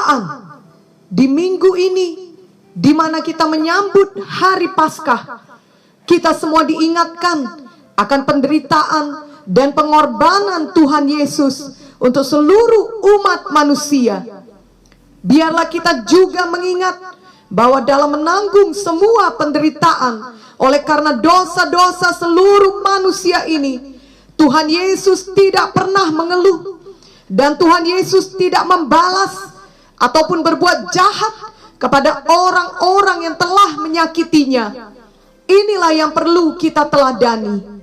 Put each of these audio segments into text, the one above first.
penderitaan di minggu ini, di mana kita menyambut hari Paskah. Kita semua diingatkan akan penderitaan dan pengorbanan Tuhan Yesus untuk seluruh umat manusia. Biarlah kita juga mengingat bahwa dalam menanggung semua penderitaan oleh karena dosa-dosa seluruh manusia ini, Tuhan Yesus tidak pernah mengeluh, dan Tuhan Yesus tidak membalas ataupun berbuat jahat kepada orang-orang yang telah menyakitinya. Inilah yang perlu kita teladani.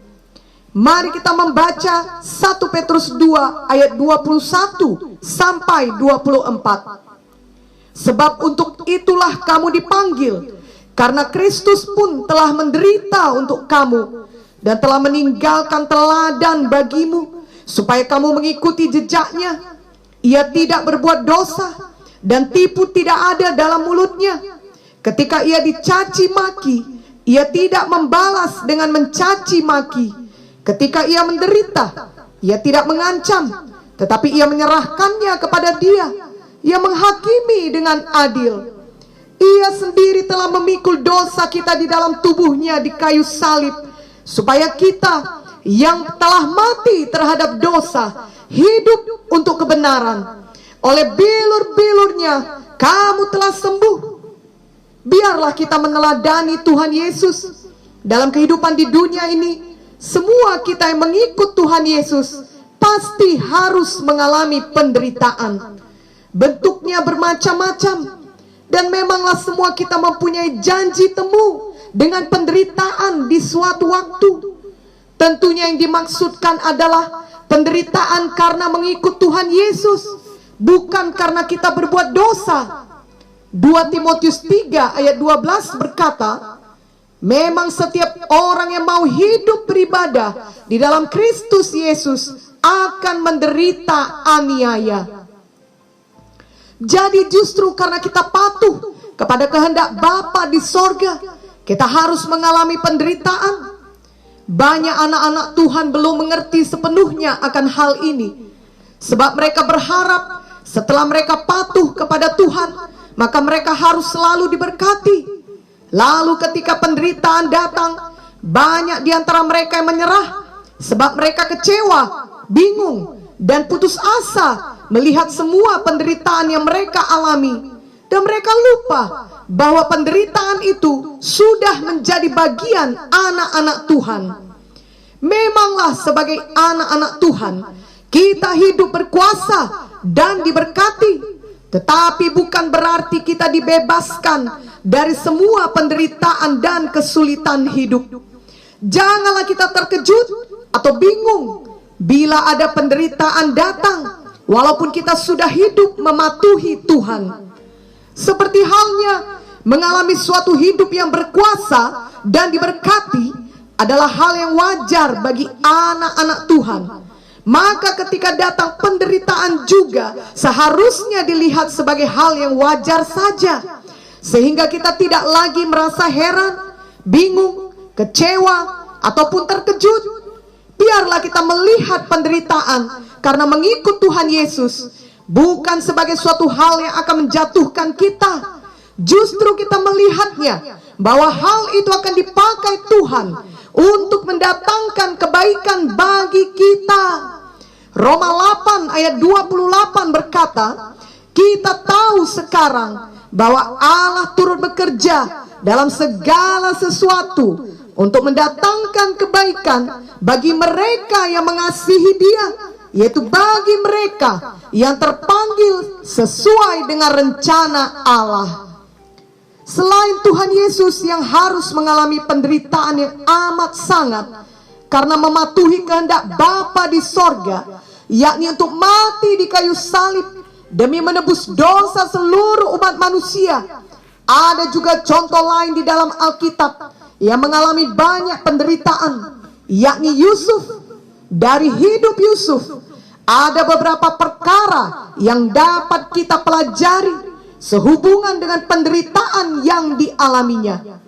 Mari kita membaca 1 Petrus 2 ayat 21 sampai 24. Sebab untuk itulah kamu dipanggil, karena Kristus pun telah menderita untuk kamu dan telah meninggalkan teladan bagimu, supaya kamu mengikuti jejaknya. Ia tidak berbuat dosa dan tipu tidak ada dalam mulutnya. Ketika ia dicaci maki, ia tidak membalas dengan mencaci maki. Ketika ia menderita, ia tidak mengancam, tetapi ia menyerahkannya kepada Dia. Ia menghakimi dengan adil. Ia sendiri telah memikul dosa kita di dalam tubuhnya di kayu salib, supaya kita yang telah mati terhadap dosa hidup untuk kebenaran. Oleh bilur-bilurnya kamu telah sembuh. Biarlah kita meneladani Tuhan Yesus dalam kehidupan di dunia ini. Semua kita yang mengikut Tuhan Yesus pasti harus mengalami penderitaan. Bentuknya bermacam-macam, dan memanglah semua kita mempunyai janji temu dengan penderitaan di suatu waktu. Tentunya yang dimaksudkan adalah penderitaan karena mengikut Tuhan Yesus, bukan karena kita berbuat dosa. 2 Timotius 3 ayat 12 berkata, memang setiap orang yang mau hidup beribadah di dalam Kristus Yesus akan menderita aniaya. Jadi justru karena kita patuh kepada kehendak Bapa di sorga, kita harus mengalami penderitaan. Banyak anak-anak Tuhan belum mengerti sepenuhnya akan hal ini, sebab mereka berharap setelah mereka patuh kepada Tuhan, maka mereka harus selalu diberkati. Lalu ketika penderitaan datang, banyak di antara mereka yang menyerah, sebab mereka kecewa, bingung, dan putus asa melihat semua penderitaan yang mereka alami. Dan mereka lupa bahwa penderitaan itu sudah menjadi bagian anak-anak Tuhan. Memanglah sebagai anak-anak Tuhan, kita hidup berkuasa dan diberkati, tetapi bukan berarti kita dibebaskan dari semua penderitaan dan kesulitan hidup. Janganlah kita terkejut atau bingung bila ada penderitaan datang, walaupun kita sudah hidup mematuhi Tuhan. Seperti halnya mengalami suatu hidup yang berkuasa dan diberkati adalah hal yang wajar bagi anak-anak Tuhan. Maka ketika datang penderitaan juga seharusnya dilihat sebagai hal yang wajar saja, sehingga kita tidak lagi merasa heran, bingung, kecewa, ataupun terkejut. Biarlah kita melihat penderitaan karena mengikut Tuhan Yesus bukan sebagai suatu hal yang akan menjatuhkan kita. Justru kita melihatnya bahwa hal itu akan dipakai Tuhan untuk mendatangkan kebaikan bagi kita. Roma 8 ayat 28 berkata, kita tahu sekarang bahwa Allah turut bekerja dalam segala sesuatu untuk mendatangkan kebaikan bagi mereka yang mengasihi Dia, yaitu bagi mereka yang terpanggil sesuai dengan rencana Allah. Selain Tuhan Yesus yang harus mengalami penderitaan yang amat sangat karena mematuhi kehendak Bapa di sorga, yakni untuk mati di kayu salib demi menebus dosa seluruh umat manusia, ada juga contoh lain di dalam Alkitab yang mengalami banyak penderitaan, yakni Yusuf. Dari hidup Yusuf ada beberapa perkara yang dapat kita pelajari sehubungan dengan penderitaan yang dialaminya.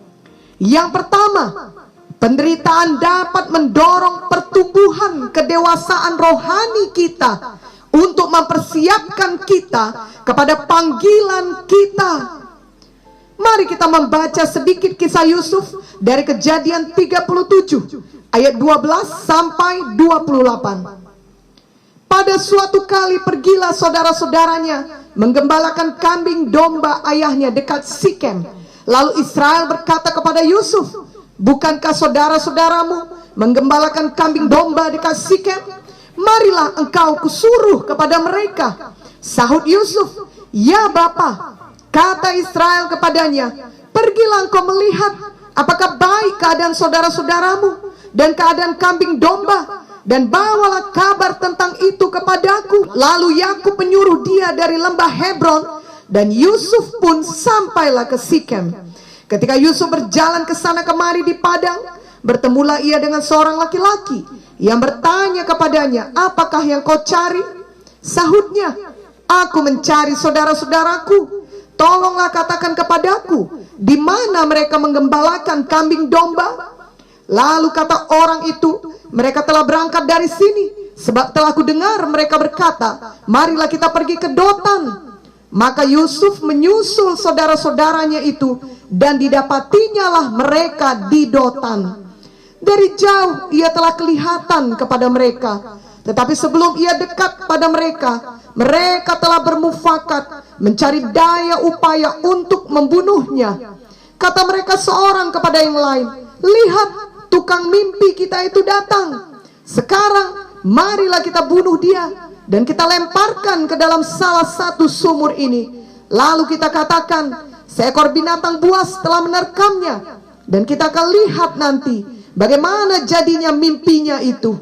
Yang pertama, penderitaan dapat mendorong pertumbuhan kedewasaan rohani kita untuk mempersiapkan kita kepada panggilan kita. Mari kita membaca sedikit kisah Yusuf dari Kejadian 37 ayat 12 sampai 28. Pada suatu kali pergilah saudara-saudaranya menggembalakan kambing domba ayahnya dekat Sikem. Lalu Israel berkata kepada Yusuf, "Bukankah saudara-saudaramu menggembalakan kambing domba dekat Sikem? Marilah engkau kusuruh kepada mereka." Sahut Yusuf, "Ya Bapa." Kata Israel kepadanya, "Pergilah engkau melihat apakah baik keadaan saudara-saudaramu dan keadaan kambing domba, dan bawalah kabar tentang itu kepadaku." Lalu Yakub menyuruh dia dari lembah Hebron, dan Yusuf pun sampailah ke Sikem. Ketika Yusuf berjalan ke sana kemari di padang, bertemulah ia dengan seorang laki-laki yang bertanya kepadanya, "Apakah yang kau cari?" Sahutnya, "Aku mencari saudara-saudaraku. Tolonglah katakan kepadaku, di mana mereka menggembalakan kambing domba?" Lalu kata orang itu, "Mereka telah berangkat dari sini, sebab telah kudengar mereka berkata, marilah kita pergi ke Dotan." Maka Yusuf menyusul saudara-saudaranya itu, dan didapatinya lah mereka di Dotan. Dari jauh ia telah kelihatan kepada mereka, tetapi sebelum ia dekat pada mereka, mereka telah bermufakat mencari daya upaya untuk membunuhnya. Kata mereka seorang kepada yang lain, "Lihat, tukang mimpi kita itu datang. Sekarang marilah kita bunuh dia dan kita lemparkan ke dalam salah satu sumur ini. Lalu kita katakan, seekor binatang buas telah menerkamnya, dan kita akan lihat nanti bagaimana jadinya mimpinya itu."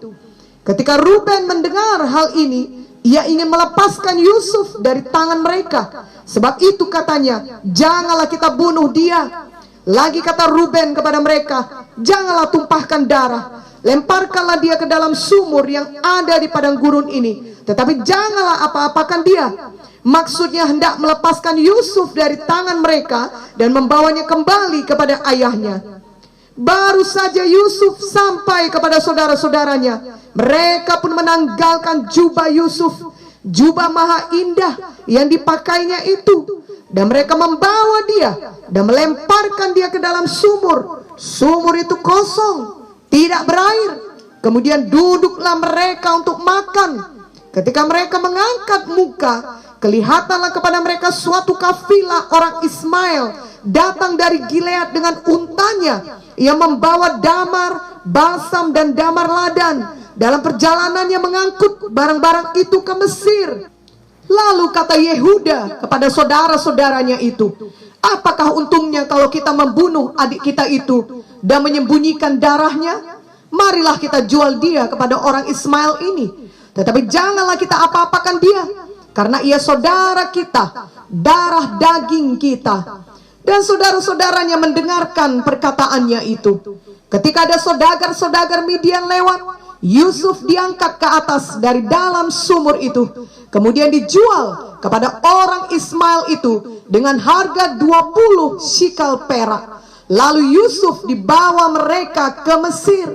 Ketika Ruben mendengar hal ini, ia ingin melepaskan Yusuf dari tangan mereka. Sebab itu katanya, "Janganlah kita bunuh dia." Lagi kata Ruben kepada mereka, "Janganlah tumpahkan darah. Lemparkanlah dia ke dalam sumur yang ada di padang gurun ini, tetapi janganlah apa-apakan dia." Maksudnya hendak melepaskan Yusuf dari tangan mereka dan membawanya kembali kepada ayahnya. Baru saja Yusuf sampai kepada saudara-saudaranya, mereka pun menanggalkan jubah Yusuf, jubah maha indah yang dipakainya itu, dan mereka membawa dia dan melemparkan dia ke dalam sumur. Sumur itu kosong, tidak berair. Kemudian duduklah mereka untuk makan. Ketika mereka mengangkat muka, kelihatanlah kepada mereka suatu kafilah orang Ismail datang dari Gilead dengan untanya. Ia membawa damar, balsam, dan damar ladan. Dalam perjalanannya mengangkut barang-barang itu ke Mesir. Lalu kata Yehuda kepada saudara-saudaranya itu, "Apakah untungnya kalau kita membunuh adik kita itu dan menyembunyikan darahnya? Marilah kita jual dia kepada orang Ismail ini. Tetapi janganlah kita apa-apakan dia, karena ia saudara kita, darah daging kita." Dan saudara-saudaranya mendengarkan perkataannya itu. Ketika ada saudagar-saudagar Midian lewat, Yusuf diangkat ke atas dari dalam sumur itu, kemudian dijual kepada orang Ismail itu dengan harga 20 shikal perak. Lalu Yusuf dibawa mereka ke Mesir.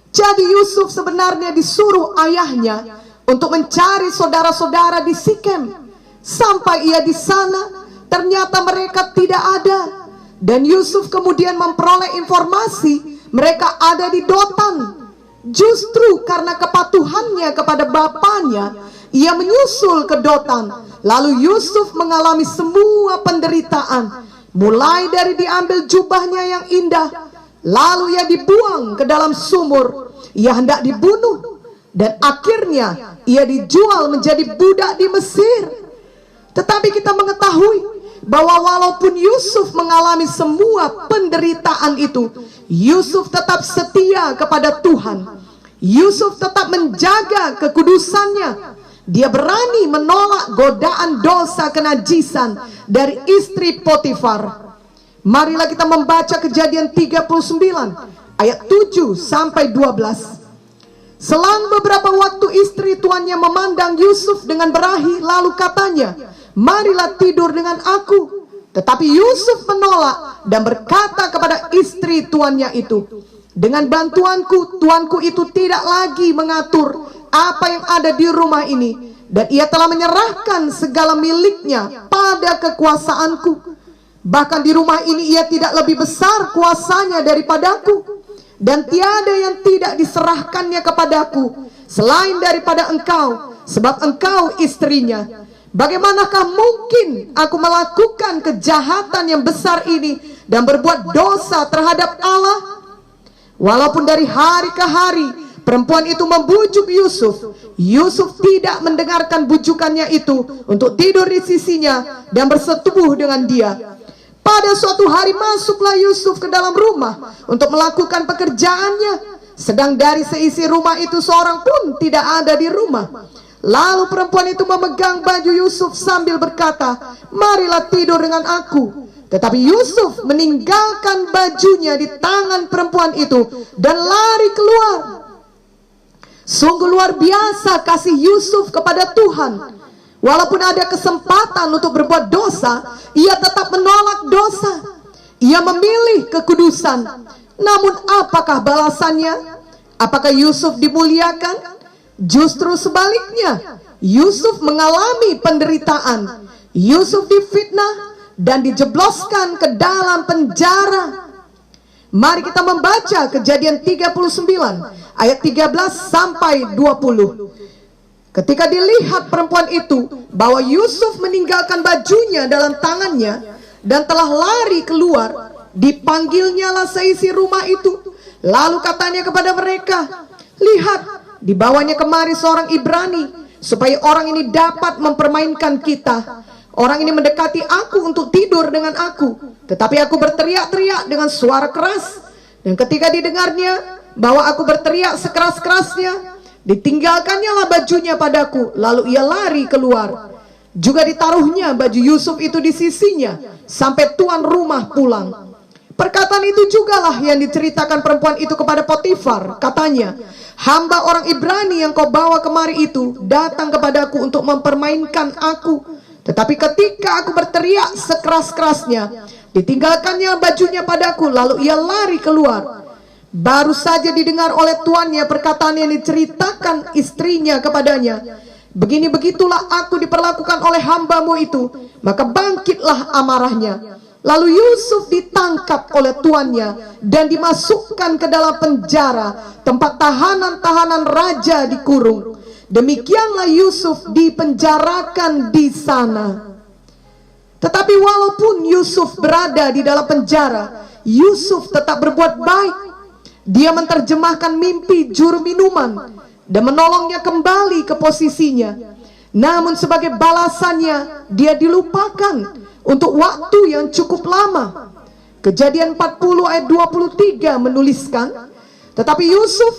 Jadi Yusuf sebenarnya disuruh ayahnya untuk mencari saudara-saudara di Sikem. Sampai ia di sana, ternyata mereka tidak ada. Dan Yusuf kemudian memperoleh informasi mereka ada di Dotan. Justru karena kepatuhannya kepada bapaknya, ia menyusul ke Dotan. Lalu Yusuf mengalami semua penderitaan, mulai dari diambil jubahnya yang indah, lalu ia dibuang ke dalam sumur, ia hendak dibunuh, dan akhirnya ia dijual menjadi budak di Mesir. Tetapi kita mengetahui bahwa walaupun Yusuf mengalami semua penderitaan itu, Yusuf tetap setia kepada Tuhan. Yusuf tetap menjaga kekudusannya. Dia berani menolak godaan dosa kenajisan dari istri Potifar. Marilah kita membaca Kejadian 39 ayat 7 sampai 12. Selang beberapa waktu istri tuannya memandang Yusuf dengan berahi, lalu katanya, "Marilah tidur dengan aku." Tetapi Yusuf menolak dan berkata kepada istri tuannya itu, "Dengan bantuanku, tuanku itu tidak lagi mengatur apa yang ada di rumah ini, dan ia telah menyerahkan segala miliknya pada kekuasaanku. Bahkan di rumah ini ia tidak lebih besar kuasanya daripadaku, dan tiada yang tidak diserahkannya kepadaku selain daripada engkau, sebab engkau istrinya. Bagaimanakah mungkin aku melakukan kejahatan yang besar ini dan berbuat dosa terhadap Allah? Walaupun dari hari ke hari perempuan itu membujuk Yusuf, Yusuf tidak mendengarkan bujukannya itu untuk tidur di sisinya dan bersetubuh dengan dia. Pada suatu hari masuklah Yusuf ke dalam rumah untuk melakukan pekerjaannya, sedang dari seisi rumah itu seorang pun tidak ada di rumah. Lalu perempuan itu memegang baju Yusuf sambil berkata, "Marilah tidur dengan aku." Tetapi Yusuf meninggalkan bajunya di tangan perempuan itu dan lari keluar. Sungguh luar biasa kasih Yusuf kepada Tuhan. Walaupun ada kesempatan untuk berbuat dosa, ia tetap menolak dosa. Ia memilih kekudusan. Namun apakah balasannya? Apakah Yusuf dimuliakan? Justru sebaliknya, Yusuf mengalami penderitaan. Yusuf difitnah dan dijebloskan ke dalam penjara. Mari kita membaca Kejadian 39 ayat 13 sampai 20. Ketika dilihat perempuan itu bahwa Yusuf meninggalkan bajunya dalam tangannya dan telah lari keluar, dipanggilnyalah seisi rumah itu. Lalu katanya kepada mereka, "Lihat, dibawanya kemari seorang Ibrani, supaya orang ini dapat mempermainkan kita. Orang ini mendekati aku untuk tidur dengan aku, tetapi aku berteriak-teriak dengan suara keras. Dan ketika didengarnya bahwa aku berteriak sekeras-kerasnya, ditinggalkannya lah bajunya padaku, lalu ia lari keluar. Juga ditaruhnya baju Yusuf itu di sisinya sampai tuan rumah pulang." Perkataan itu jugalah yang diceritakan perempuan itu kepada Potifar. Katanya, "Hamba orang Ibrani yang kau bawa kemari itu datang kepadaku untuk mempermainkan aku. Tetapi ketika aku berteriak sekeras-kerasnya, ditinggalkannya bajunya padaku, lalu ia lari keluar." Baru saja didengar oleh tuannya perkataan yang diceritakan istrinya kepadanya. "Begini begitulah aku diperlakukan oleh hambamu itu." Maka bangkitlah amarahnya. Lalu Yusuf ditangkap oleh tuannya dan dimasukkan ke dalam penjara, tempat tahanan-tahanan raja dikurung. Demikianlah Yusuf dipenjarakan di sana. Tetapi walaupun Yusuf berada di dalam penjara, Yusuf tetap berbuat baik. Dia menerjemahkan mimpi juru minuman dan menolongnya kembali ke posisinya. Namun sebagai balasannya, dia dilupakan untuk waktu yang cukup lama. Kejadian 40 ayat 23 menuliskan, "Tetapi Yusuf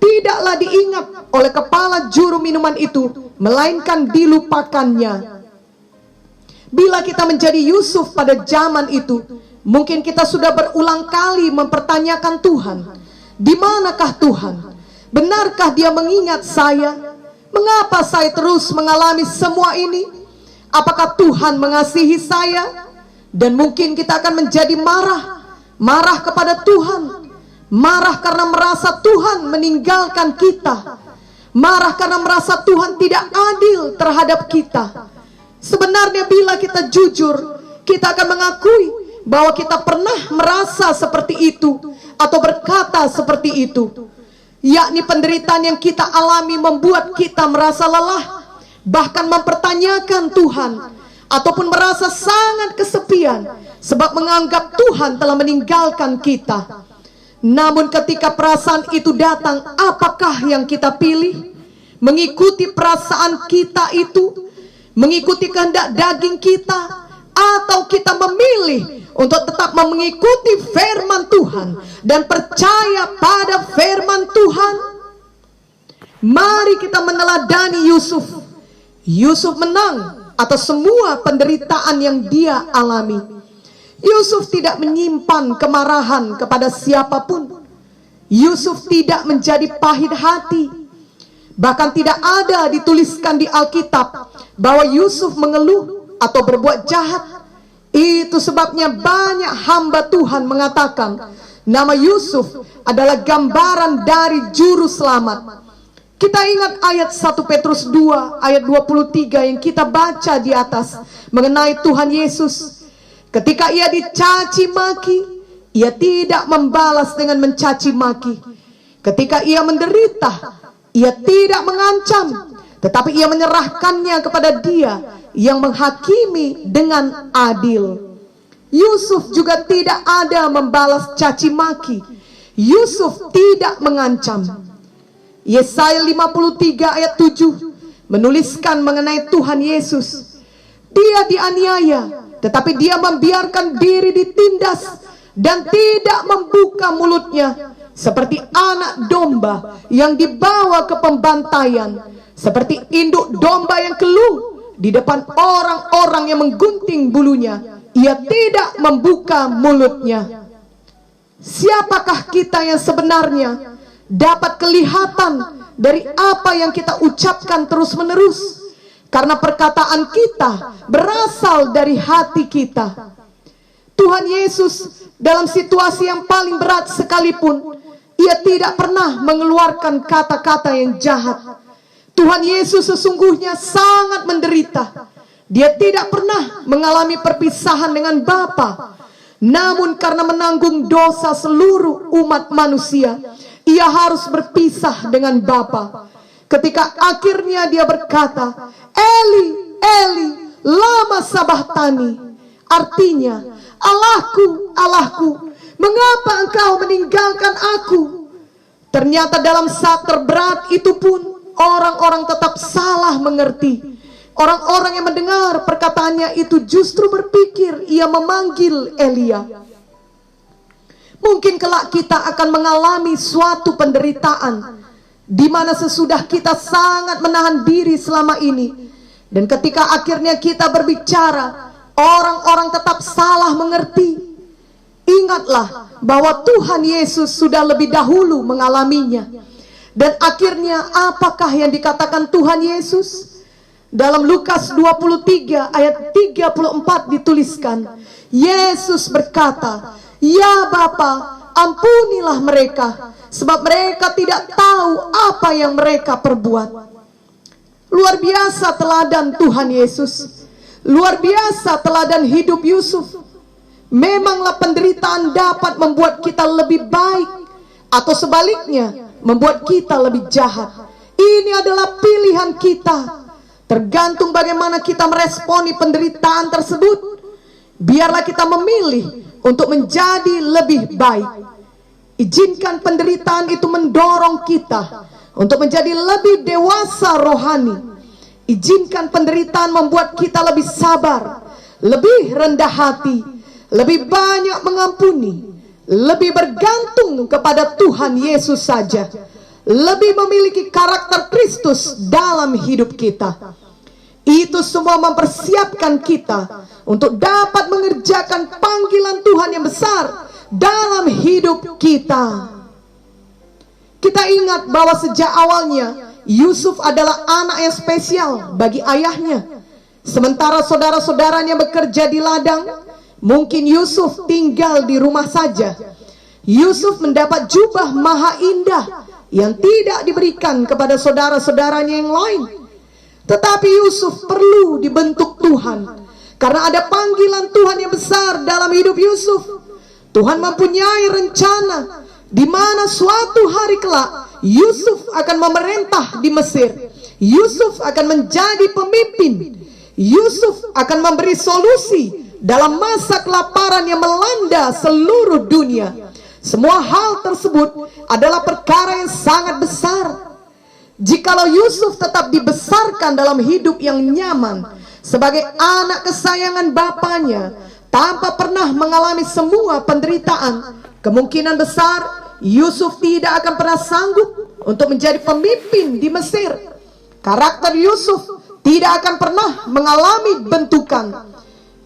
tidaklah diingat oleh kepala juru minuman itu, melainkan dilupakannya." Bila kita menjadi Yusuf pada zaman itu, mungkin kita sudah berulang kali mempertanyakan Tuhan, "Di manakah Tuhan? Benarkah Dia mengingat saya? Mengapa saya terus mengalami semua ini? Apakah Tuhan mengasihi saya?" Dan mungkin kita akan menjadi marah kepada Tuhan, marah karena merasa Tuhan meninggalkan kita, marah karena merasa Tuhan tidak adil terhadap kita. Sebenarnya bila kita jujur, kita akan mengakui bahwa kita pernah merasa seperti itu atau berkata seperti itu, yakni penderitaan yang kita alami membuat kita merasa lelah, bahkan mempertanyakan Tuhan, ataupun merasa sangat kesepian sebab menganggap Tuhan telah meninggalkan kita. Namun ketika perasaan itu datang, apakah yang kita pilih? Mengikuti perasaan kita itu, mengikuti kehendak daging kita, atau kita memilih untuk tetap mengikuti firman Tuhan dan percaya pada firman Tuhan? Mari kita meneladani Yusuf. Yusuf menang atas semua penderitaan yang dia alami. Yusuf tidak menyimpan kemarahan kepada siapapun. Yusuf tidak menjadi pahit hati. Bahkan tidak ada dituliskan di Alkitab bahwa Yusuf mengeluh atau berbuat jahat. Itu sebabnya banyak hamba Tuhan mengatakan nama Yusuf adalah gambaran dari juru selamat. Kita ingat ayat 1 Petrus 2 ayat 23 yang kita baca di atas mengenai Tuhan Yesus. Ketika ia dicaci maki, ia tidak membalas dengan mencaci maki. Ketika ia menderita, ia tidak mengancam, tetapi ia menyerahkannya kepada Dia yang menghakimi dengan adil. Yusuf juga tidak ada membalas caci maki. Yusuf tidak mengancam. Yesaya 53 ayat 7 menuliskan mengenai Tuhan Yesus. Dia dianiaya, tetapi Dia membiarkan diri ditindas dan tidak membuka mulutnya, seperti anak domba yang dibawa ke pembantaian, seperti induk domba yang keluh di depan orang-orang yang menggunting bulunya. Ia tidak membuka mulutnya. Siapakah kita yang sebenarnya dapat kelihatan dari apa yang kita ucapkan terus-menerus, karena perkataan kita berasal dari hati kita. Tuhan Yesus dalam situasi yang paling berat sekalipun, Ia tidak pernah mengeluarkan kata-kata yang jahat. Tuhan Yesus sesungguhnya sangat menderita. Dia tidak pernah mengalami perpisahan dengan Bapa. Namun karena menanggung dosa seluruh umat manusia, Ia harus berpisah dengan Bapa. Ketika akhirnya Dia berkata, Eli, Eli, lama sabachthani. Artinya, Allahku, Allahku, mengapa Engkau meninggalkan aku? Ternyata dalam saat terberat itu pun orang-orang tetap salah mengerti. Orang-orang yang mendengar perkataannya itu justru berpikir Ia memanggil Elia. Mungkin kelak kita akan mengalami suatu penderitaan di mana sesudah kita sangat menahan diri selama ini, dan ketika akhirnya kita berbicara, orang-orang tetap salah mengerti. Ingatlah bahwa Tuhan Yesus sudah lebih dahulu mengalaminya. Dan akhirnya apakah yang dikatakan Tuhan Yesus? Dalam Lukas 23 ayat 34 dituliskan, Yesus berkata, Ya Bapa, ampunilah mereka, sebab mereka tidak tahu apa yang mereka perbuat. Luar biasa teladan Tuhan Yesus. Luar biasa teladan hidup Yusuf. Memanglah penderitaan dapat membuat kita lebih baik, atau sebaliknya membuat kita lebih jahat. Ini adalah pilihan kita. Tergantung bagaimana kita meresponi penderitaan tersebut. Biarlah kita memilih untuk menjadi lebih baik. Izinkan penderitaan itu mendorong kita untuk menjadi lebih dewasa rohani. Izinkan penderitaan membuat kita lebih sabar, lebih rendah hati, lebih banyak mengampuni, lebih bergantung kepada Tuhan Yesus saja, lebih memiliki karakter Kristus dalam hidup kita. Itu semua mempersiapkan kita untuk dapat mengerjakan panggilan Tuhan yang besar dalam hidup kita. Kita ingat bahwa sejak awalnya Yusuf adalah anak yang spesial bagi ayahnya. Sementara saudara-saudaranya bekerja di ladang, mungkin Yusuf tinggal di rumah saja. Yusuf mendapat jubah maha indah yang tidak diberikan kepada saudara-saudaranya yang lain. Tetapi Yusuf perlu dibentuk Tuhan, karena ada panggilan Tuhan yang besar dalam hidup Yusuf. Tuhan mempunyai rencana di mana suatu hari kelak Yusuf akan memerintah di Mesir. Yusuf akan menjadi pemimpin. Yusuf akan memberi solusi dalam masa kelaparan yang melanda seluruh dunia. Semua hal tersebut adalah perkara yang sangat besar. Jikalau Yusuf tetap dibesarkan dalam hidup yang nyaman sebagai anak kesayangan bapaknya, tanpa pernah mengalami semua penderitaan, kemungkinan besar Yusuf tidak akan pernah sanggup untuk menjadi pemimpin di Mesir. Karakter Yusuf tidak akan pernah mengalami bentukan.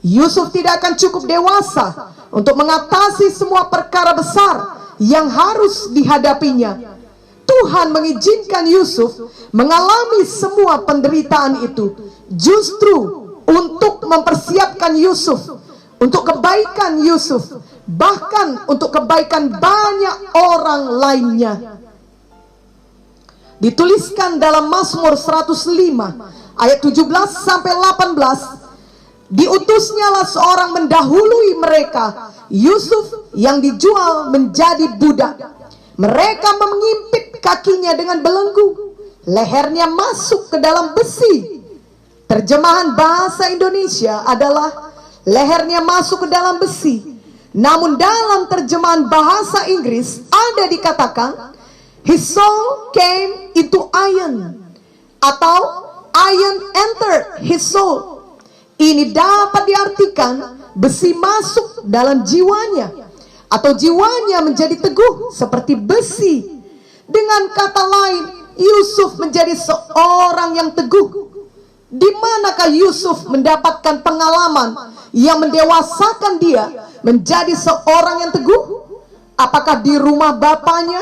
Yusuf tidak akan cukup dewasa untuk mengatasi semua perkara besar yang harus dihadapinya. Tuhan mengizinkan Yusuf mengalami semua penderitaan itu justru untuk mempersiapkan Yusuf, untuk kebaikan Yusuf, bahkan untuk kebaikan banyak orang lainnya. Dituliskan dalam Mazmur 105 ayat 17 sampai 18, diutusnyalah seorang mendahului mereka, Yusuf yang dijual menjadi budak. Mereka mengimpit kakinya dengan belenggu, lehernya masuk ke dalam besi. Terjemahan bahasa Indonesia adalah lehernya masuk ke dalam besi. Namun dalam terjemahan bahasa Inggris ada dikatakan his soul came into iron, atau iron entered his soul. Ini dapat diartikan besi masuk dalam jiwanya, atau jiwanya menjadi teguh seperti besi. Dengan kata lain, Yusuf menjadi seorang yang teguh. Di manakah Yusuf mendapatkan pengalaman yang mendewasakan dia menjadi seorang yang teguh? Apakah di rumah bapaknya?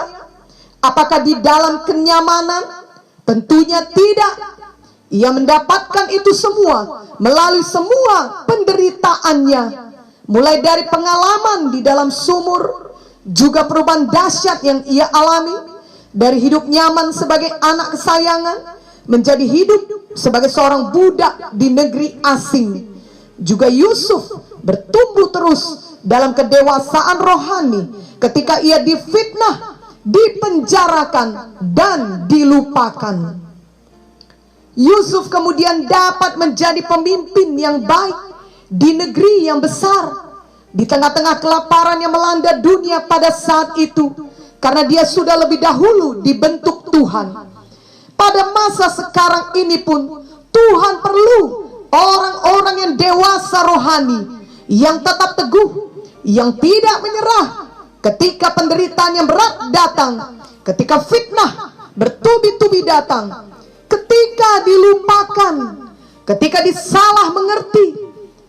Apakah di dalam kenyamanan? Tentunya tidak. Ia mendapatkan itu semua melalui semua penderitaannya, mulai dari pengalaman di dalam sumur, juga perubahan dahsyat yang ia alami dari hidup nyaman sebagai anak kesayangan menjadi hidup sebagai seorang budak di negeri asing. Juga Yusuf bertumbuh terus dalam kedewasaan rohani ketika ia difitnah, dipenjarakan, dan dilupakan. Yusuf kemudian dapat menjadi pemimpin yang baik di negeri yang besar, di tengah-tengah kelaparan yang melanda dunia pada saat itu, karena dia sudah lebih dahulu dibentuk Tuhan. Pada masa sekarang ini pun Tuhan perlu orang-orang yang dewasa rohani, yang tetap teguh, yang tidak menyerah ketika penderitaan yang berat datang, ketika fitnah bertubi-tubi datang, ketika dilupakan, ketika disalah mengerti,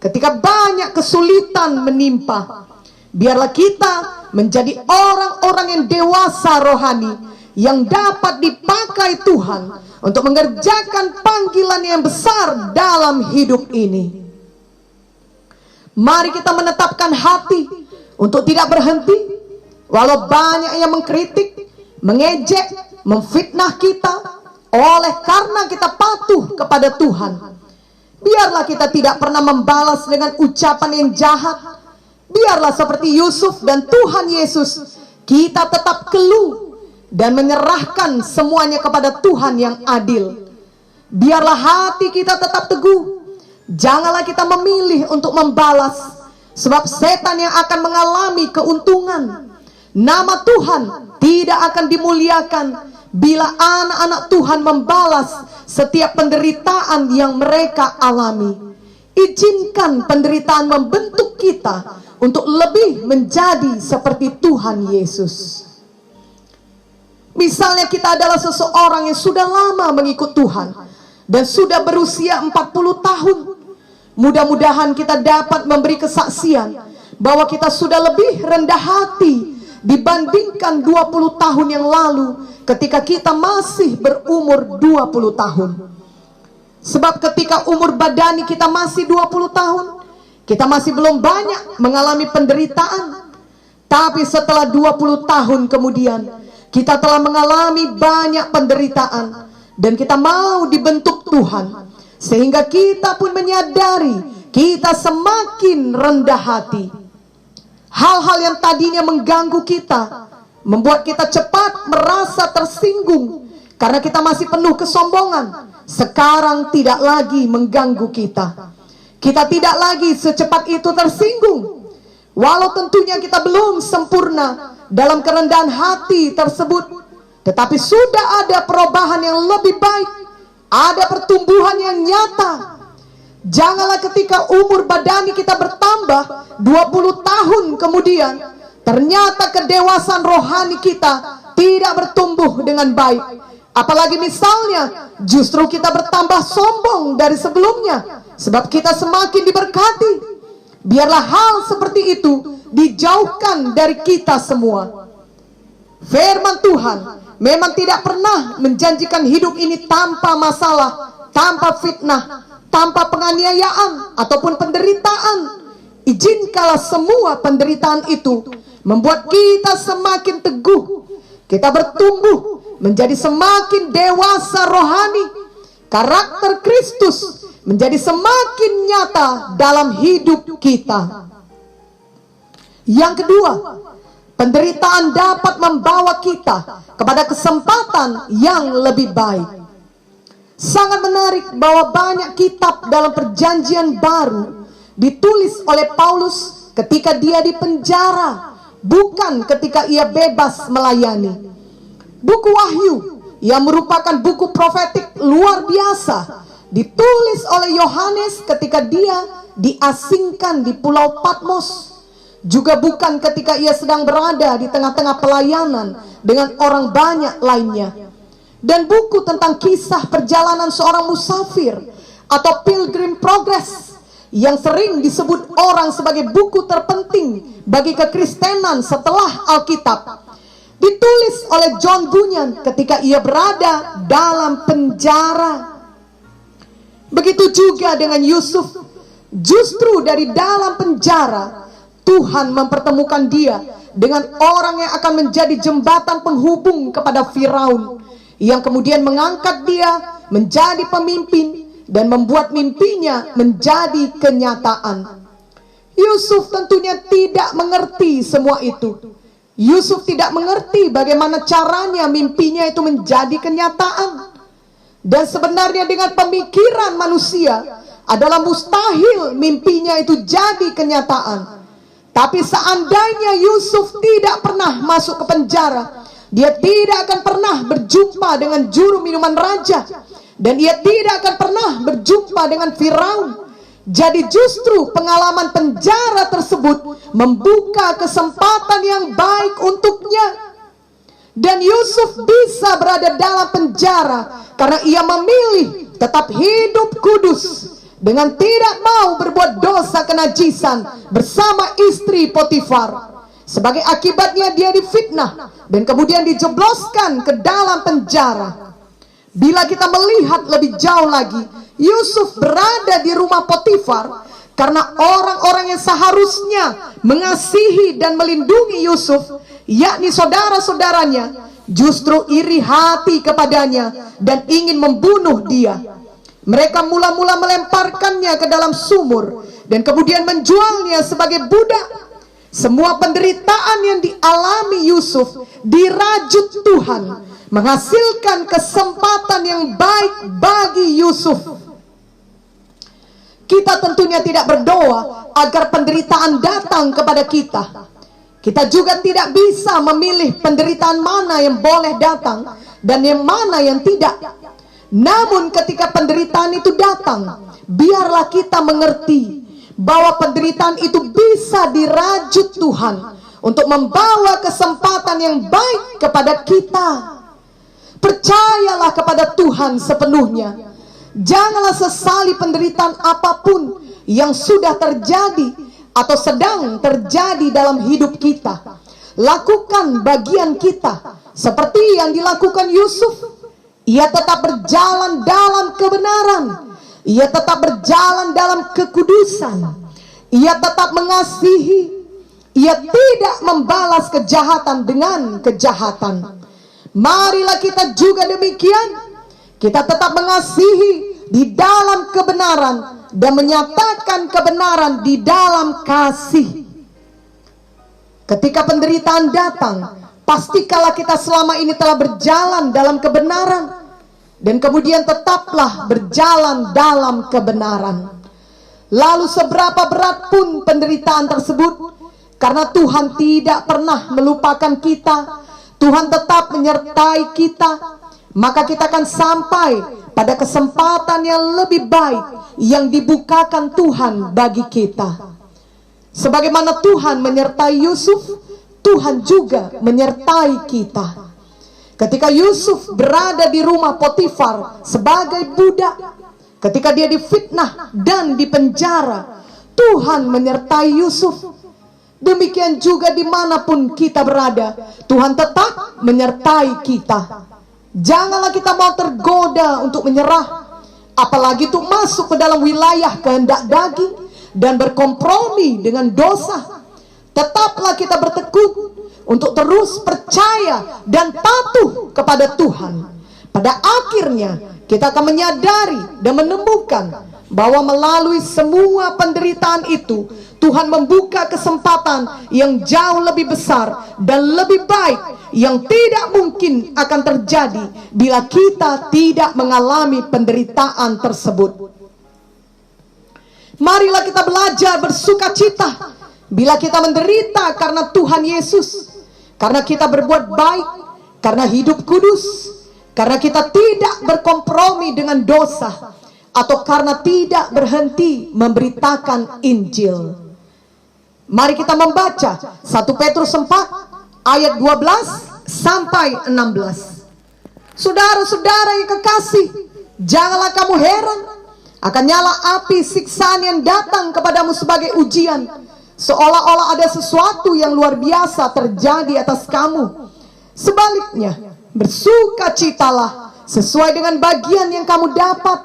ketika banyak kesulitan menimpa. Biarlah kita menjadi orang-orang yang dewasa rohani, yang dapat dipakai Tuhan untuk mengerjakan panggilan yang besar dalam hidup ini. Mari kita menetapkan hati untuk tidak berhenti, walau banyak yang mengkritik, mengejek, memfitnah kita, oleh karena kita patuh kepada Tuhan. Biarlah kita tidak pernah membalas dengan ucapan yang jahat. Biarlah seperti Yusuf dan Tuhan Yesus, kita tetap keluh dan menyerahkan semuanya kepada Tuhan yang adil. Biarlah hati kita tetap teguh. Janganlah kita memilih untuk membalas, sebab setan yang akan mengalami keuntungan. Nama Tuhan tidak akan dimuliakan bila anak-anak Tuhan membalas setiap penderitaan yang mereka alami. Izinkan penderitaan membentuk kita untuk lebih menjadi seperti Tuhan Yesus. Misalnya kita adalah seseorang yang sudah lama mengikut Tuhan dan sudah berusia 40 tahun. Mudah-mudahan kita dapat memberi kesaksian bahwa kita sudah lebih rendah hati dibandingkan 20 tahun yang lalu ketika kita masih berumur 20 tahun. Sebab ketika umur badani kita masih 20 tahun, kita masih belum banyak mengalami penderitaan. Tapi setelah 20 tahun kemudian, kita telah mengalami banyak penderitaan, dan kita mau dibentuk Tuhan, sehingga kita pun menyadari kita semakin rendah hati. Hal-hal yang tadinya mengganggu kita, membuat kita cepat merasa tersinggung karena kita masih penuh kesombongan, sekarang tidak lagi mengganggu kita. Kita tidak lagi secepat itu tersinggung. Walau tentunya kita belum sempurna dalam kerendahan hati tersebut, tetapi sudah ada perubahan yang lebih baik, ada pertumbuhan yang nyata. Janganlah ketika umur badani kita bertambah 20 tahun kemudian, ternyata kedewasaan rohani kita tidak bertumbuh dengan baik. Apalagi misalnya justru kita bertambah sombong dari sebelumnya, sebab kita semakin diberkati. Biarlah hal seperti itu dijauhkan dari kita semua. Firman Tuhan memang tidak pernah menjanjikan hidup ini tanpa masalah, tanpa fitnah, tanpa penganiayaan ataupun penderitaan. Izinkanlah semua penderitaan itu membuat kita semakin teguh, kita bertumbuh, menjadi semakin dewasa rohani, karakter Kristus menjadi semakin nyata dalam hidup kita. Yang kedua, penderitaan dapat membawa kita kepada kesempatan yang lebih baik. Sangat menarik bahwa banyak kitab dalam Perjanjian Baru ditulis oleh Paulus ketika dia di penjara, bukan ketika ia bebas melayani. Buku Wahyu yang merupakan buku profetik luar biasa ditulis oleh Yohanes ketika dia diasingkan di Pulau Patmos, juga bukan ketika ia sedang berada di tengah-tengah pelayanan dengan orang banyak lainnya. Dan buku tentang kisah perjalanan seorang musafir atau Pilgrim Progress yang sering disebut orang sebagai buku terpenting bagi kekristenan setelah Alkitab, ditulis oleh John Bunyan ketika ia berada dalam penjara. Begitu juga dengan Yusuf. Justru dari dalam penjara Tuhan mempertemukan dia dengan orang yang akan menjadi jembatan penghubung kepada Firaun, yang kemudian mengangkat dia menjadi pemimpin dan membuat mimpinya menjadi kenyataan. Yusuf tentunya tidak mengerti semua itu. Yusuf tidak mengerti bagaimana caranya mimpinya itu menjadi kenyataan. Dan sebenarnya dengan pemikiran manusia adalah mustahil mimpinya itu jadi kenyataan. Tapi seandainya Yusuf tidak pernah masuk ke penjara, dia tidak akan pernah berjumpa dengan juru minuman raja, dan ia tidak akan pernah berjumpa dengan Firaun. Jadi justru pengalaman penjara tersebut membuka kesempatan yang baik untuknya. Dan Yusuf bisa berada dalam penjara karena ia memilih tetap hidup kudus dengan tidak mau berbuat dosa kenajisan bersama istri Potifar. Sebagai akibatnya dia difitnah dan kemudian dijebloskan ke dalam penjara. Bila kita melihat lebih jauh lagi, Yusuf berada di rumah Potifar karena orang-orang yang seharusnya mengasihi dan melindungi Yusuf, yakni saudara-saudaranya, justru iri hati kepadanya dan ingin membunuh dia. Mereka mula-mula melemparkannya ke dalam sumur dan kemudian menjualnya sebagai budak. Semua penderitaan yang dialami Yusuf dirajut Tuhan, menghasilkan kesempatan yang baik bagi Yusuf. Kita tentunya tidak berdoa agar penderitaan datang kepada kita. Kita juga tidak bisa memilih penderitaan mana yang boleh datang dan yang mana yang tidak. Namun ketika penderitaan itu datang, biarlah kita mengerti bahwa penderitaan itu bisa dirajut Tuhan untuk membawa kesempatan yang baik kepada kita. Percayalah kepada Tuhan sepenuhnya. Janganlah sesali penderitaan apapun yang sudah terjadi atau sedang terjadi dalam hidup kita. Lakukan bagian kita seperti yang dilakukan Yusuf. Ia tetap berjalan dalam kebenaran. Ia tetap berjalan dalam kekudusan. Ia tetap mengasihi. Ia tidak membalas kejahatan dengan kejahatan. Marilah kita juga demikian. Kita tetap mengasihi di dalam kebenaran dan menyatakan kebenaran di dalam kasih. Ketika penderitaan datang, pastikanlah kita selama ini telah berjalan dalam kebenaran. Dan kemudian tetaplah berjalan dalam kebenaran. Lalu seberapa berat pun penderitaan tersebut, karena Tuhan tidak pernah melupakan kita, Tuhan tetap menyertai kita, maka kita akan sampai pada kesempatan yang lebih baik yang dibukakan Tuhan bagi kita. Sebagaimana Tuhan menyertai Yusuf, Tuhan juga menyertai kita. Ketika Yusuf berada di rumah Potifar sebagai budak, ketika dia difitnah dan dipenjara, Tuhan menyertai Yusuf. Demikian juga dimanapun kita berada, Tuhan tetap menyertai kita. Janganlah kita mau tergoda untuk menyerah, apalagi untuk masuk ke dalam wilayah kehendak daging dan berkompromi dengan dosa. tetaplah kita bertekun untuk terus percaya dan patuh kepada Tuhan. Pada akhirnya kita akan menyadari dan menemukan bahwa melalui semua penderitaan itu Tuhan membuka kesempatan yang jauh lebih besar dan lebih baik yang tidak mungkin akan terjadi bila kita tidak mengalami penderitaan tersebut. Marilah kita belajar bersukacita bila kita menderita karena Tuhan Yesus, karena kita berbuat baik, karena hidup kudus, karena kita tidak berkompromi dengan dosa, atau karena tidak berhenti memberitakan Injil. Mari kita membaca 1 Petrus 4 ayat 12 sampai 16. Saudara-saudara yang kekasih, janganlah kamu heran akan nyala api siksaan yang datang kepadamu sebagai ujian, seolah-olah ada sesuatu yang luar biasa terjadi atas kamu. Sebaliknya, bersukacitalah sesuai dengan bagian yang kamu dapat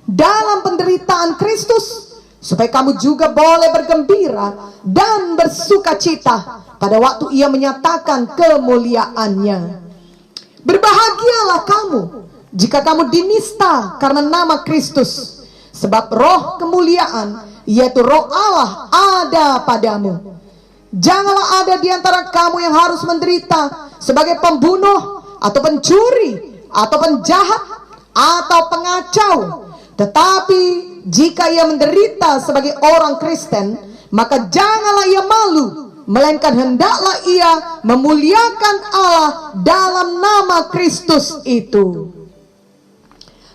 dalam penderitaan Kristus, supaya kamu juga boleh bergembira dan bersukacita pada waktu Ia menyatakan kemuliaannya. Berbahagialah kamu jika kamu dinista karena nama Kristus, sebab roh kemuliaan, yaitu roh Allah, ada padamu. Janganlah ada di antara kamu yang harus menderita sebagai pembunuh, atau pencuri, atau penjahat, atau pengacau. Tetapi jika ia menderita sebagai orang Kristen, maka janganlah ia malu, melainkan hendaklah ia memuliakan Allah dalam nama Kristus itu.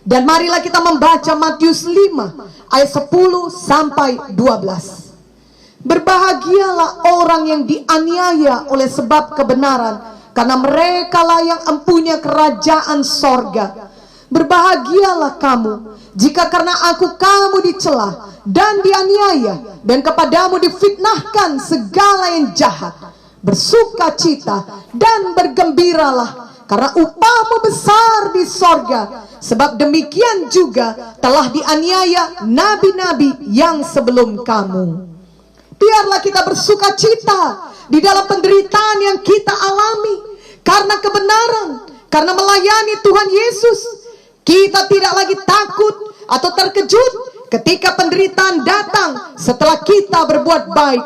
Dan marilah kita membaca Matius 5 ayat 10 sampai 12. Berbahagialah orang yang dianiaya oleh sebab kebenaran, karena merekalah yang empunya kerajaan sorga. Berbahagialah kamu jika karena aku kamu dicela dan dianiaya, dan kepadamu difitnahkan segala yang jahat. Bersukacita dan bergembiralah, karena upahmu besar di sorga. Sebab demikian juga telah dianiaya nabi-nabi yang sebelum kamu. Biarlah kita bersukacita di dalam penderitaan yang kita alami karena kebenaran, karena melayani Tuhan Yesus. Kita tidak lagi takut atau terkejut ketika penderitaan datang setelah kita berbuat baik.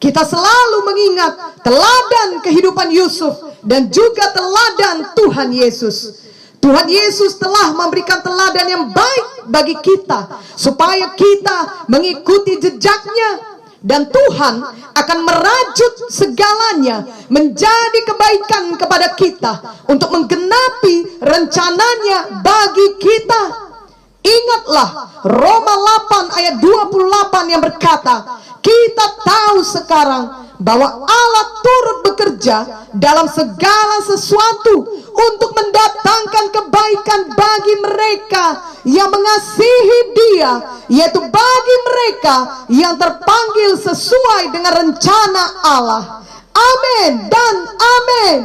Kita selalu mengingat teladan kehidupan Yusuf dan juga teladan Tuhan Yesus. Tuhan Yesus telah memberikan teladan yang baik bagi kita, supaya kita mengikuti jejaknya. Dan Tuhan akan merajut segalanya menjadi kebaikan kepada kita, untuk menggenapi rencananya bagi kita. Ingatlah Roma 8 ayat 28 yang berkata, kita tahu sekarang bahwa Allah turut bekerja dalam segala sesuatu untuk mendatangkan kebaikan bagi mereka yang mengasihi Dia, yaitu bagi mereka yang terpanggil sesuai dengan rencana Allah. Amin dan amin.